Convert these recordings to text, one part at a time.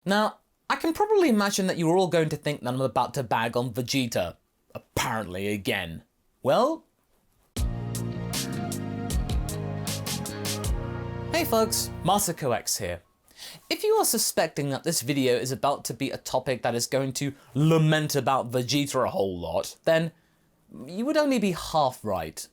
Now, I can probably imagine that you're all going to think that I'm about to bag on Vegeta. Apparently again. Well... Hey folks, MasakoX here. If you are suspecting that this video is about to be a topic that is going to lament about Vegeta a whole lot, then you would only be half right.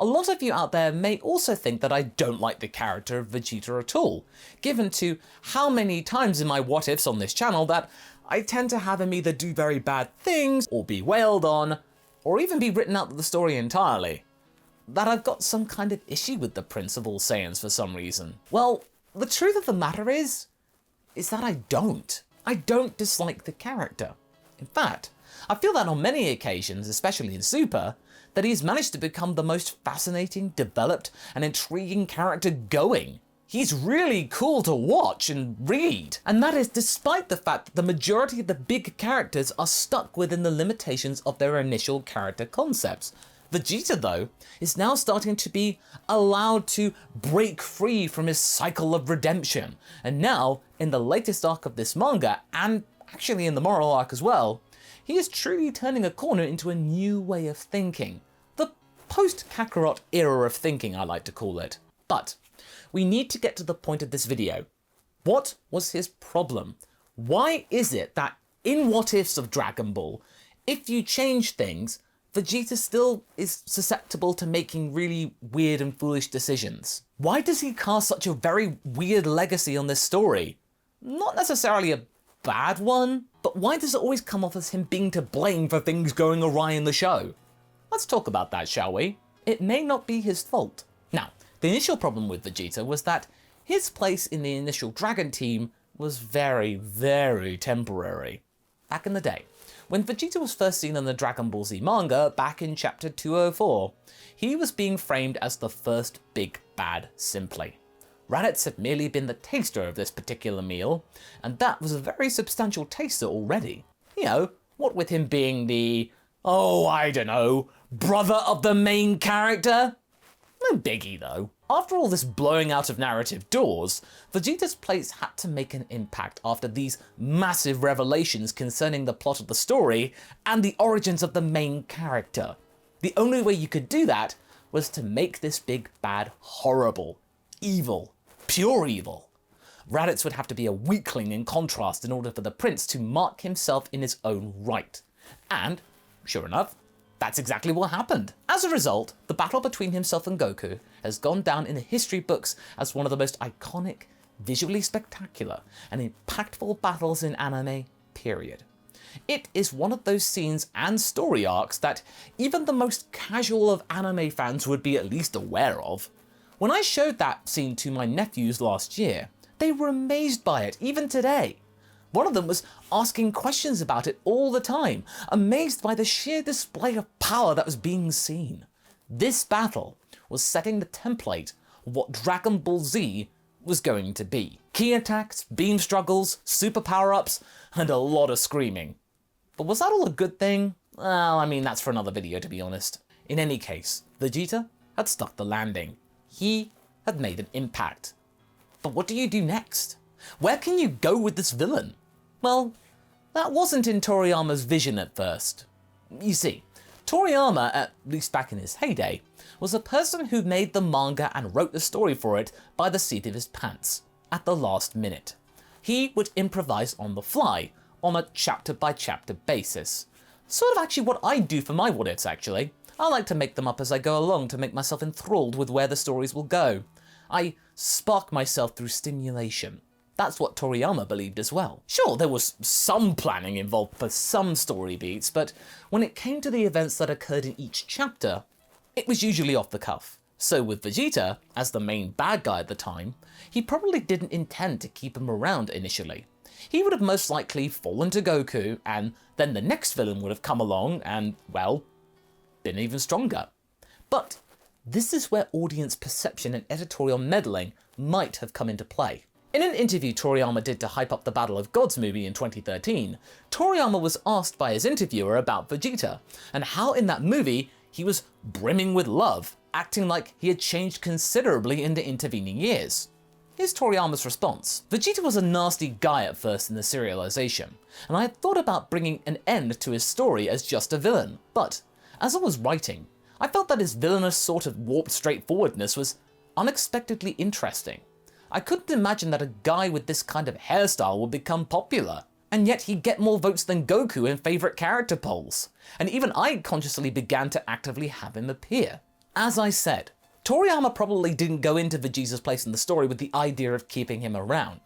A lot of you out there may also think that I don't like the character of Vegeta at all, given to how many times in my what ifs on this channel that I tend to have him either do very bad things, or be wailed on, or even be written out of the story entirely. That I've got some kind of issue with the Prince of all Saiyans for some reason. Well, the truth of the matter is that I don't. I don't dislike the character. In fact, I feel that on many occasions, especially in Super, that he's managed to become the most fascinating, developed, and intriguing character going. He's really cool to watch and read. And that is despite the fact that the majority of the big characters are stuck within the limitations of their initial character concepts. Vegeta, though, is now starting to be allowed to break free from his cycle of redemption. And now, in the latest arc of this manga, and actually in the moral arc as well, he is truly turning a corner into a new way of thinking. The post-Kakarot era of thinking, I like to call it. But we need to get to the point of this video. What was his problem? Why is it that in What Ifs of Dragon Ball, if you change things, Vegeta still is susceptible to making really weird and foolish decisions? Why does he cast such a very weird legacy on this story? Not necessarily a bad one, but why does it always come off as him being to blame for things going awry in the show? Let's talk about that, shall we? It may not be his fault. Now, the initial problem with Vegeta was that his place in the initial Dragon team was very, very temporary. Back in the day, when Vegeta was first seen in the Dragon Ball Z manga back in chapter 204, he was being framed as the first big bad simply. Raditz had merely been the taster of this particular meal, and that was a very substantial taster already. You know, what with him being the, oh, I don't know, brother of the main character? No biggie though. After all this blowing out of narrative doors, Vegeta's place had to make an impact after these massive revelations concerning the plot of the story and the origins of the main character. The only way you could do that was to make this big bad horrible, evil, pure evil. Raditz would have to be a weakling in contrast in order for the prince to mark himself in his own right. And, sure enough, that's exactly what happened. As a result, the battle between himself and Goku has gone down in the history books as one of the most iconic, visually spectacular, and impactful battles in anime, period. It is one of those scenes and story arcs that even the most casual of anime fans would be at least aware of. When I showed that scene to my nephews last year, they were amazed by it, even today. One of them was asking questions about it all the time, amazed by the sheer display of power that was being seen. This battle was setting the template of what Dragon Ball Z was going to be. Key attacks, beam struggles, super power-ups, and a lot of screaming. But was that all a good thing? Well, I mean, that's for another video, to be honest. In any case, Vegeta had stuck the landing. He had made an impact. But what do you do next? Where can you go with this villain? Well, that wasn't in Toriyama's vision at first. You see, Toriyama, at least back in his heyday, was a person who made the manga and wrote the story for it by the seat of his pants, at the last minute. He would improvise on the fly, on a chapter-by-chapter basis. Sort of actually what I do for my what-ifs, actually. I like to make them up as I go along to make myself enthralled with where the stories will go. I spark myself through stimulation. That's what Toriyama believed as well. Sure, there was some planning involved for some story beats, but when it came to the events that occurred in each chapter, it was usually off the cuff. So with Vegeta, as the main bad guy at the time, he probably didn't intend to keep him around initially. He would have most likely fallen to Goku, and then the next villain would have come along and, well, been even stronger. But this is where audience perception and editorial meddling might have come into play. In an interview Toriyama did to hype up the Battle of Gods movie in 2013, Toriyama was asked by his interviewer about Vegeta, and how in that movie he was brimming with love, acting like he had changed considerably in the intervening years. Here's Toriyama's response. Vegeta was a nasty guy at first in the serialization, and I had thought about bringing an end to his story as just a villain, but as I was writing, I felt that his villainous sort of warped straightforwardness was unexpectedly interesting. I couldn't imagine that a guy with this kind of hairstyle would become popular, and yet he'd get more votes than Goku in favourite character polls, and even I consciously began to actively have him appear. As I said, Toriyama probably didn't go into Vegeta's place in the story with the idea of keeping him around.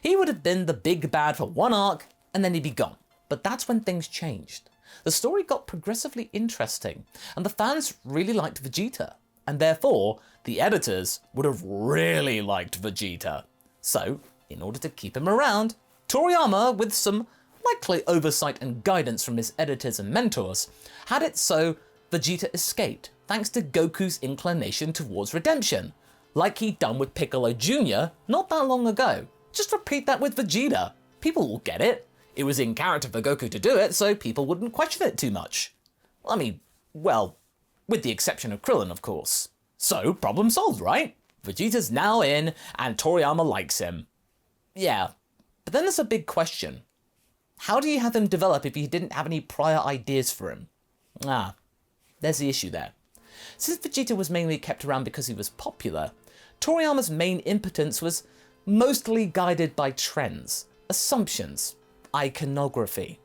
He would have been the big bad for one arc, and then he'd be gone. But that's when things changed. The story got progressively interesting, and the fans really liked Vegeta, and therefore, the editors would have really liked Vegeta. So, in order to keep him around, Toriyama, with some likely oversight and guidance from his editors and mentors, had it so Vegeta escaped, thanks to Goku's inclination towards redemption, like he'd done with Piccolo Jr. not that long ago. Just repeat that with Vegeta. People will get it. It was in character for Goku to do it, so people wouldn't question it too much. I mean, well, with the exception of Krillin, of course. So, problem solved, right? Vegeta's now in, and Toriyama likes him. Yeah, but then there's a big question. How do you have him develop if you didn't have any prior ideas for him? There's the issue there. Since Vegeta was mainly kept around because he was popular, Toriyama's main impotence was mostly guided by trends, assumptions, iconography.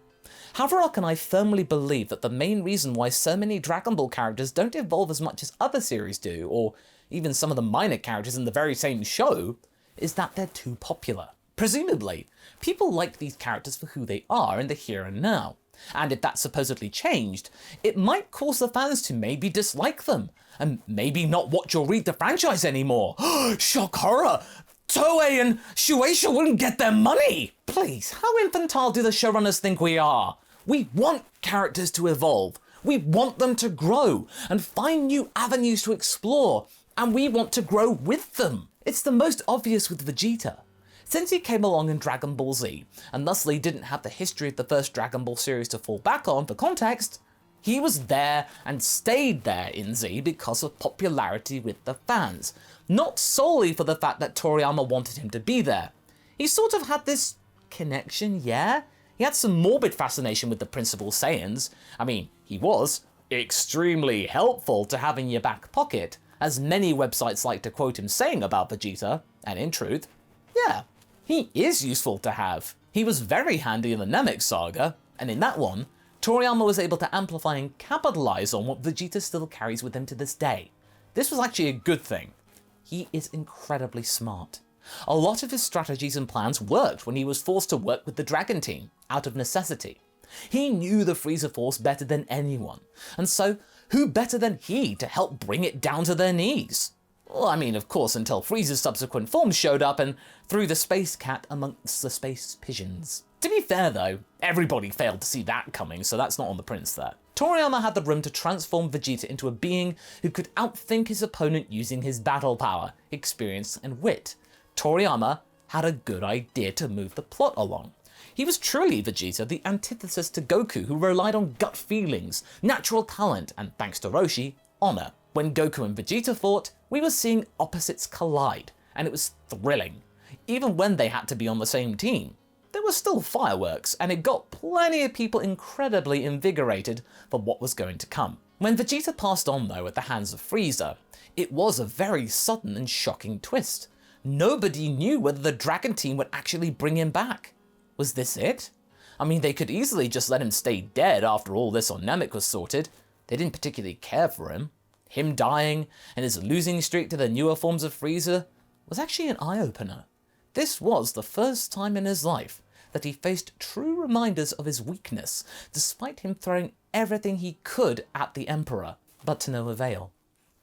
However, can I firmly believe that the main reason why so many Dragon Ball characters don't evolve as much as other series do, or even some of the minor characters in the very same show, is that they're too popular. Presumably, people like these characters for who they are in the here and now. And if that supposedly changed, it might cause the fans to maybe dislike them, and maybe not watch or read the franchise anymore. Shock horror! Toei and Shueisha wouldn't get their money! Please, how infantile do the showrunners think we are? We want characters to evolve, we want them to grow, and find new avenues to explore, and we want to grow with them. It's the most obvious with Vegeta. Since he came along in Dragon Ball Z, and thusly didn't have the history of the first Dragon Ball series to fall back on for context, he was there and stayed there in Z because of popularity with the fans, not solely for the fact that Toriyama wanted him to be there. He sort of had this connection, yeah? He had some morbid fascination with the principal Saiyans. I mean, he was extremely helpful to have in your back pocket, as many websites like to quote him saying about Vegeta, and in truth, yeah, he is useful to have. He was very handy in the Namek saga, and in that one, Toriyama was able to amplify and capitalize on what Vegeta still carries with him to this day. This was actually a good thing. He is incredibly smart. A lot of his strategies and plans worked when he was forced to work with the Dragon Team, out of necessity. He knew the Frieza Force better than anyone, and so who better than he to help bring it down to their knees? Well, I mean, of course, until Frieza's subsequent forms showed up and threw the Space Cat amongst the Space Pigeons. To be fair though, everybody failed to see that coming, so that's not on the prince there. Toriyama had the room to transform Vegeta into a being who could outthink his opponent using his battle power, experience, and wit. Toriyama had a good idea to move the plot along. He was truly Vegeta, the antithesis to Goku, who relied on gut feelings, natural talent, and thanks to Roshi, honor. When Goku and Vegeta fought, we were seeing opposites collide, and it was thrilling. Even when they had to be on the same team, there was still fireworks, and it got plenty of people incredibly invigorated for what was going to come. When Vegeta passed on though at the hands of Frieza, it was a very sudden and shocking twist. Nobody knew whether the Dragon Team would actually bring him back. Was this it? I mean, they could easily just let him stay dead after all this on Namek was sorted. They didn't particularly care for him. Him dying and his losing streak to the newer forms of Frieza was actually an eye-opener. This was the first time in his life that he faced true reminders of his weakness, despite him throwing everything he could at the Emperor, but to no avail.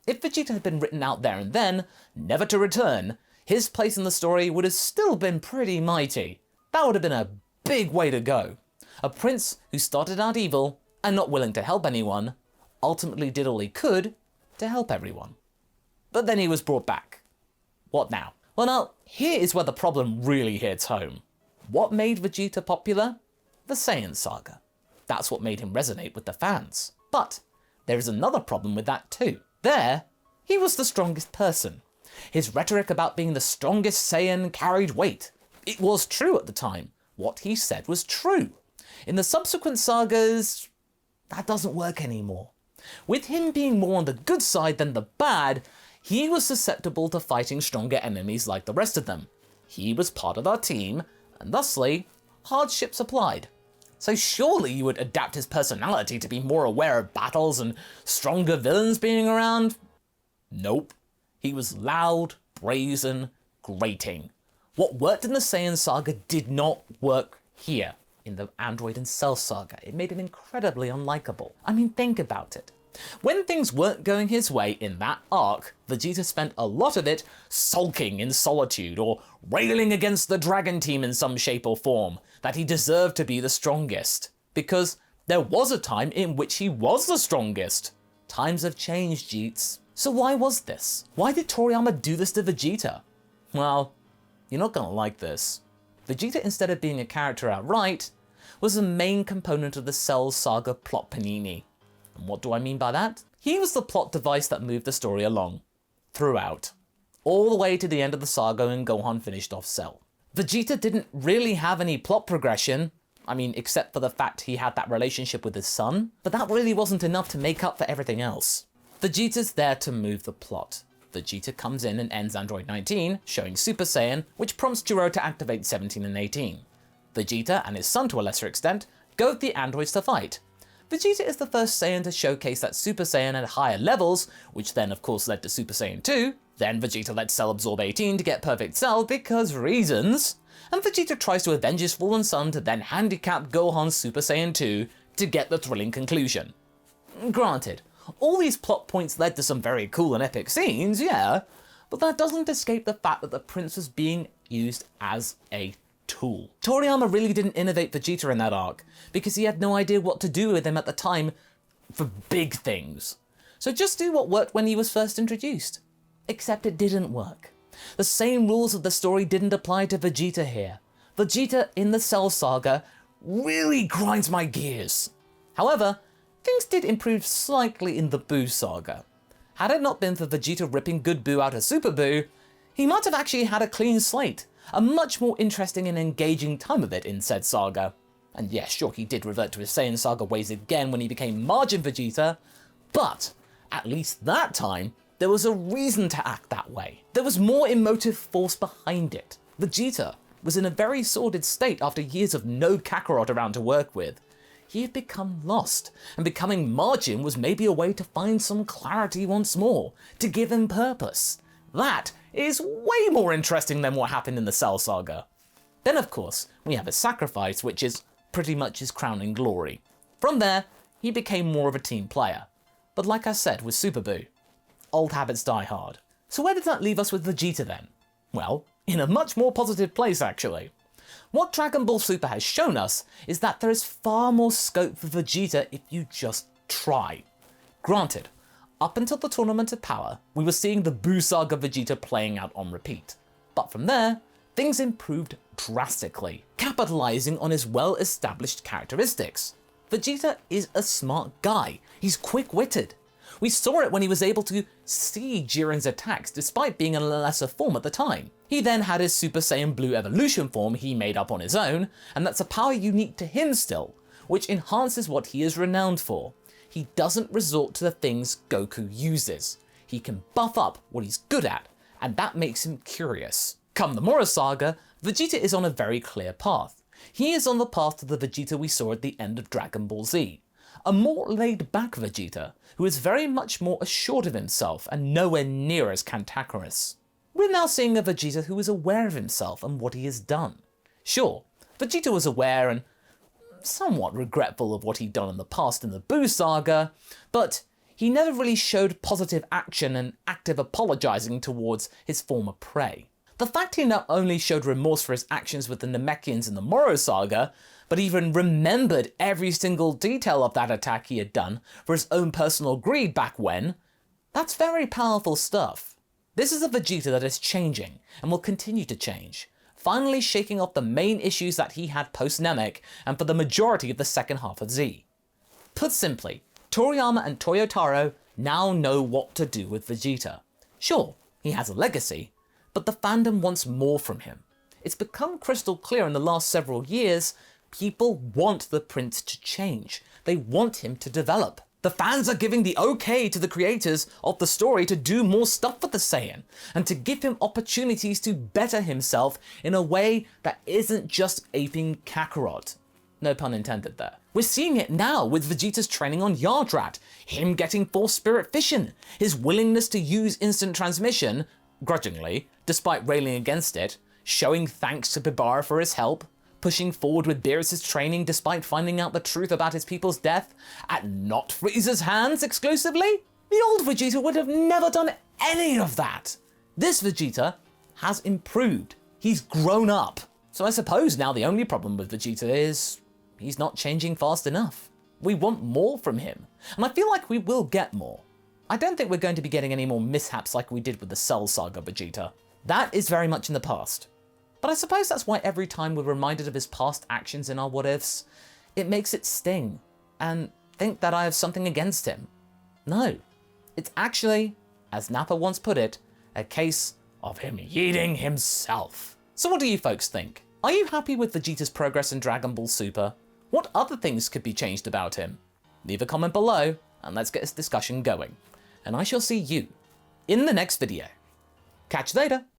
If Vegeta had been written out there and then, never to return, his place in the story would have still been pretty mighty. That would have been a big way to go. A prince who started out evil and not willing to help anyone, ultimately did all he could to help everyone. But then he was brought back. What now? Well now, here is where the problem really hits home. What made Vegeta popular? The Saiyan saga. That's what made him resonate with the fans. But there is another problem with that too. There, he was the strongest person. His rhetoric about being the strongest Saiyan carried weight. It was true at the time. What he said was true. In the subsequent sagas, that doesn't work anymore. With him being more on the good side than the bad, he was susceptible to fighting stronger enemies like the rest of them. He was part of our team, and thusly, hardships applied. So surely you would adapt his personality to be more aware of battles and stronger villains being around? Nope. He was loud, brazen, grating. What worked in the Saiyan saga did not work here in the Android and Cell saga. It made him incredibly unlikable. I mean, think about it. When things weren't going his way in that arc, Vegeta spent a lot of it sulking in solitude or railing against the Dragon Team in some shape or form, that he deserved to be the strongest. Because there was a time in which he was the strongest. Times have changed, Jeets. So why was this? Why did Toriyama do this to Vegeta? Well, you're not gonna like this. Vegeta, instead of being a character outright, was a main component of the Cell saga plot panini. And what do I mean by that? He was the plot device that moved the story along. Throughout. All the way to the end of the saga when Gohan finished off Cell. Vegeta didn't really have any plot progression. I mean, except for the fact he had that relationship with his son. But that really wasn't enough to make up for everything else. Vegeta's there to move the plot. Vegeta comes in and ends Android 19, showing Super Saiyan, which prompts Jiro to activate 17 and 18. Vegeta, and his son to a lesser extent, go with the androids to fight. Vegeta is the first Saiyan to showcase that Super Saiyan at higher levels, which then of course led to Super Saiyan 2. Then Vegeta lets Cell absorb 18 to get Perfect Cell because reasons. And Vegeta tries to avenge his fallen son to then handicap Gohan's Super Saiyan 2 to get the thrilling conclusion. Granted, all these plot points led to some very cool and epic scenes, yeah, but that doesn't escape the fact that the Prince was being used as a tool. Toriyama really didn't innovate Vegeta in that arc, because he had no idea what to do with him at the time for big things. So just do what worked when he was first introduced. Except it didn't work. The same rules of the story didn't apply to Vegeta here. Vegeta in the Cell saga really grinds my gears. However, things did improve slightly in the Buu saga. Had it not been for Vegeta ripping Good Buu out of Super Buu, he might have actually had a clean slate, a much more interesting and engaging time of it in said saga. And yes, sure, he did revert to his Saiyan saga ways again when he became Margin Vegeta, but at least that time, there was a reason to act that way. There was more emotive force behind it. Vegeta was in a very sordid state after years of no Kakarot around to work with. He had become lost, and becoming Margin was maybe a way to find some clarity once more, to give him purpose. That is way more interesting than what happened in the Cell saga. Then of course, we have his sacrifice, which is pretty much his crowning glory. From there, he became more of a team player. But like I said with Super Buu, old habits die hard. So where does that leave us with Vegeta then? Well, in a much more positive place actually. What Dragon Ball Super has shown us is that there is far more scope for Vegeta if you just try. Granted, up until the Tournament of Power, we were seeing the Buu Saga Vegeta playing out on repeat. But from there, things improved drastically, capitalizing on his well-established characteristics. Vegeta is a smart guy. He's quick-witted. We saw it when he was able to see Jiren's attacks despite being in a lesser form at the time. He then had his Super Saiyan Blue evolution form he made up on his own, and that's a power unique to him still, which enhances what he is renowned for. He doesn't resort to the things Goku uses. He can buff up what he's good at, and that makes him curious. Come the Moro Saga, Vegeta is on a very clear path. He is on the path to the Vegeta we saw at the end of Dragon Ball Z. A more laid-back Vegeta, who is very much more assured of himself and nowhere near as cantankerous. We're now seeing a Vegeta who is aware of himself and what he has done. Sure, Vegeta was aware and somewhat regretful of what he'd done in the past in the Buu Saga, but he never really showed positive action and active apologizing towards his former prey. The fact he not only showed remorse for his actions with the Namekians in the Moro Saga, but even remembered every single detail of that attack he had done for his own personal greed back when, that's very powerful stuff. This is a Vegeta that is changing, and will continue to change, finally shaking off the main issues that he had post-Namek and for the majority of the second half of Z. Put simply, Toriyama and Toyotaro now know what to do with Vegeta. Sure, He has a legacy, but the fandom wants more from him. It's become crystal clear in the last several years, people want the prince to change. They want him to develop. The fans are giving the okay to the creators of the story to do more stuff with the Saiyan, and to give him opportunities to better himself in a way that isn't just aping Kakarot. No pun intended there. We're seeing it now with Vegeta's training on Yardrat, him getting Force Spirit Fission, his willingness to use instant transmission, grudgingly, despite railing against it, showing thanks to Bibara for his help, pushing forward with Beerus' training despite finding out the truth about his people's death, at not Frieza's hands exclusively? The old Vegeta would have never done any of that. This Vegeta has improved. He's grown up. So I suppose now the only problem with Vegeta is he's not changing fast enough. We want more from him, and I feel like we will get more. I don't think we're going to be getting any more mishaps like we did with the Cell Saga Vegeta. That is very much in the past. But I suppose that's why every time we're reminded of his past actions in our what-ifs, it makes it sting, and think that I have something against him. No, it's actually, as Nappa once put it, a case of him yeeting himself. So what do you folks think? Are you happy with Vegeta's progress in Dragon Ball Super? What other things could be changed about him? Leave a comment below, and let's get this discussion going. And I shall see you in the next video. Catch you later!